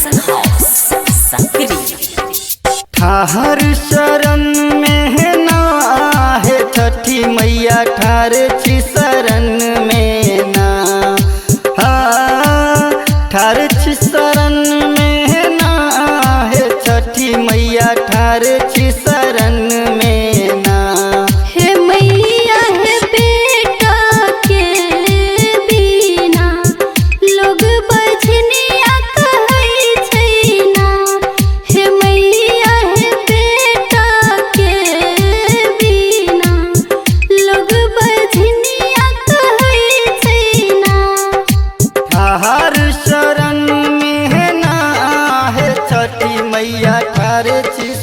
Production house सकरी। ठाहर शरण में है ना है छठी मैया ठार छी शरण में ना, ठार छी शरण में है ना है छठी मैया ठार छी शरण में ना। हे मैया है बेटा के बिना लोग बजनिया कहै छै ना। हे मैया है बेटा के बिना लोग बजनिया कहै छै ना। ठाहर शरण में है ना है छठी मैया ठार छी